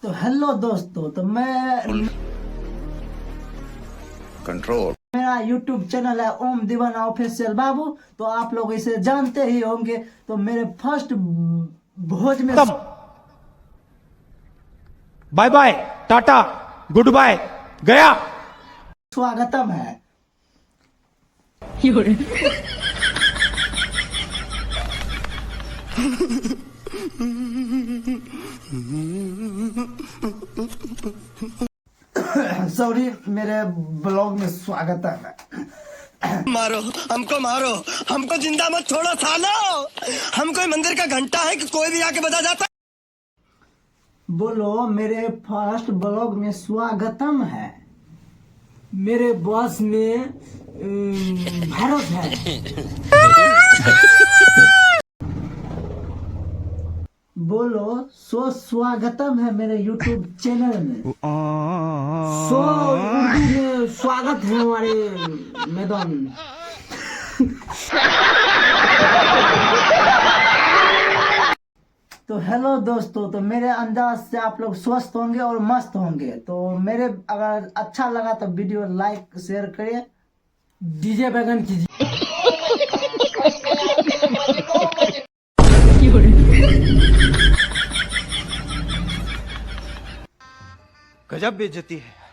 तो हेलो दोस्तों, तो मैं कंट्रोल। मेरा यूट्यूब चैनल है ओम दीवाना ऑफिशियल बाबू। तो आप लोग इसे जानते ही होंगे। तो मेरे फर्स्ट भोज में bye bye tata goodbye गया। स्वागतम है। सॉरी, मेरे ब्लॉग में स्वागतम है। मारो मारो हमको जिंदा मत छोड़ो सालो। हम कोई मंदिर का घंटा है कि कोई भी आके बजा जाता। बोलो, मेरे फर्स्ट ब्लॉग में स्वागतम है। मेरे बॉस में भारत है। बोलो, स्वागतम है मेरे यूट्यूब चैनल में। उर्दू में स्वागत है हमारे मैदान में। तो हेलो दोस्तों, तो मेरे अंदाज से आप लोग स्वस्थ होंगे और मस्त होंगे। तो मेरे अगर अच्छा लगा तो वीडियो लाइक शेयर करिए, डीजे बैगन कीजिए। गजब बेइज्जती है।